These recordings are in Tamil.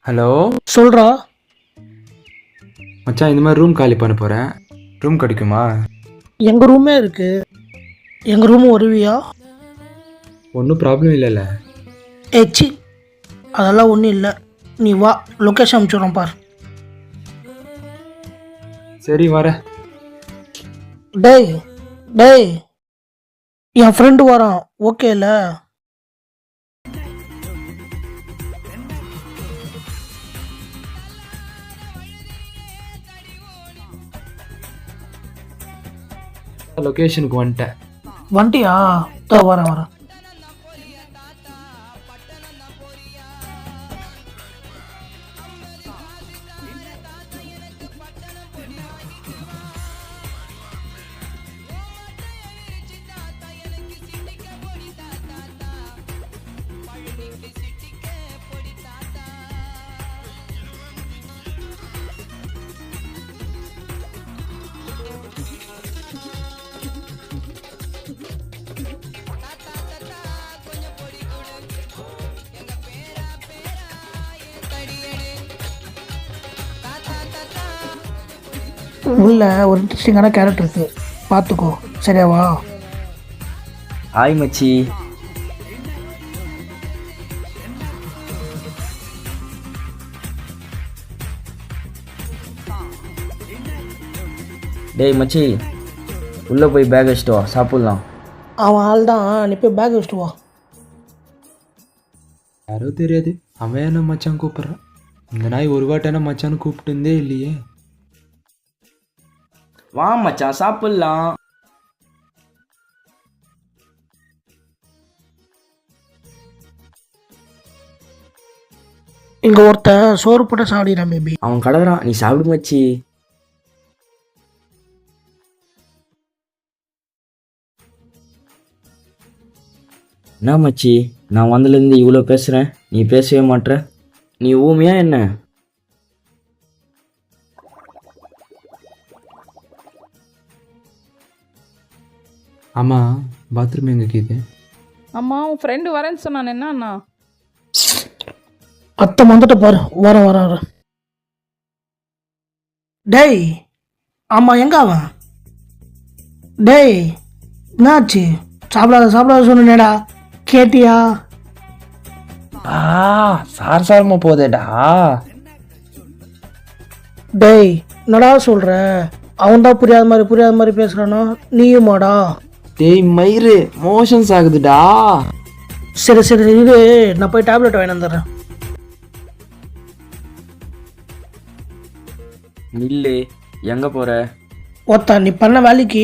ஹலோ சொல்றா. மச்சான், இந்த மாதிரி ரூம் காலி பண்ண போகிறேன். ரூம் கிடைக்குமா? எங்க ரூமே இருக்கு. எங்க ரூம் வருவியா? ஒன்றும் ப்ராப்ளம் இல்லைல்ல? ஏச்சி, அதெல்லாம் ஒன்றும் இல்லை. நீ வா, லொக்கேஷன் அனுப்பிச்சுடுறோம் பார். சரி வரேன். டேய் டேய், என் ஃப்ரெண்டு வரான், ஓகே இல்லை? லொக்கேஷனுக்கு வந்துட்டேன். வண்டியா? வரேன் வரேன். உள்ள ஒரு இன்ட்ரெஸ்டிங்கான கேரக்டர் இருக்கு, பார்த்துக்கோ. சரியாவா? ஹாய் மச்சி. டேய் மச்சி, உள்ளே போய் பேக் வச்சுட்டு வா, சாப்பிட்லாம். அவன் ஆள் தான், நீ போய் பேக் வச்சுட்டு வா. யாரோ தெரியாது, அவன் என்ன மச்சான் கூப்பிட்றான். இந்த நாய் ஒரு வாட்டான மச்சான்னு கூப்பிட்டு இருந்தே இல்லையே. வா மச்சான், சாப்பிட்லாம். இங்க ஒருத்தன் சோறு போட்ட சாப்பிடுறான் மேபி. அவன் கடவுறான், நீ சாப்பிடு மச்சி. என்ன மச்சி, நான் வந்ததுலேருந்து இவ்வளோ பேசுகிறேன், நீ பேசவே மாட்ற. நீ ஊமையா என்ன? ஆமாம், பாத்ரூம் எங்கே இருக்குது? அம்மா, உன் ஃப்ரெண்டு வரேன்னு சொன்னான், என்னண்ணா? அத்தை வந்துட்டு பாரு. வரேன் வரேன் வரேன். டேய், ஆமாம், எங்க அவன்? டேய், என்னாச்சு? சாப்பிடாத சொன்னேடா, கேட்டியா? சாரசாரமாக போதேடா. டேய், என்னடா சொல்ற? அவன் தான் புரியாத மாதிரி பேசுறானோ, நீயுமாடா? டேய் மயிறு, மோஷன்ஸ் ஆகுதுடா. சரி இது, நான் போய் டேப்லெட் வாங்கி வந்துடுறேன். நில்லு, எங்கே போகிற? ஒருத்தன் நீ பண்ண வேலைக்கு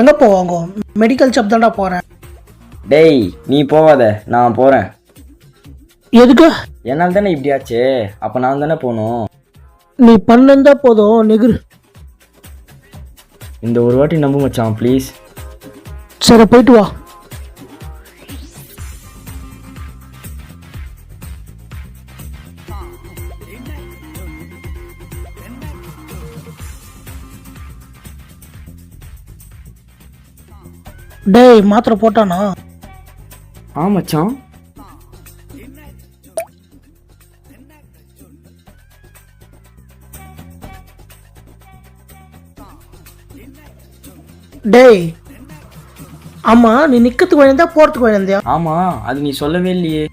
எங்கே போவாங்க? மெடிக்கல் ஷாப் தான்டா போகிறேன். டேய் நீ போவாத, நான் போகிறேன். எதுக்கு? என்னால் தானே இப்படியாச்சு, அப்போ நான் தானே போகணும். நீ பண்ணிருந்தா போதும், நெகுரு. இந்த ஒரு வாட்டி நம்ப மச்சான் ப்ளீஸ். சரி, போயிட்டு வா. டேய், மாத்திரை போட்டானா? ஆ மச்சான். டேய், ஆமா, நீ நிக்கிறதுக்கு வேண்டியதா போறதுக்கு வேண்டியதா? ஆமா, அது நீ சொல்லவே இல்லையே.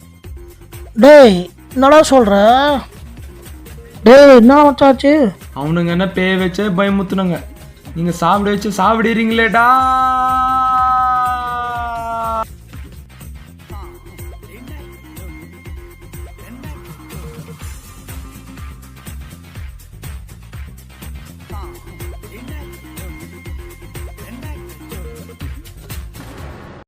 டேய், என்னடா சொல்ற? டேய், என்ன வச்சாச்சு? அவனுங்க என்ன பேய வச்சே பயமுத்துனுங்க. நீங்கள் சாப்பிட வச்சு சாப்பிடுறீங்களேடா.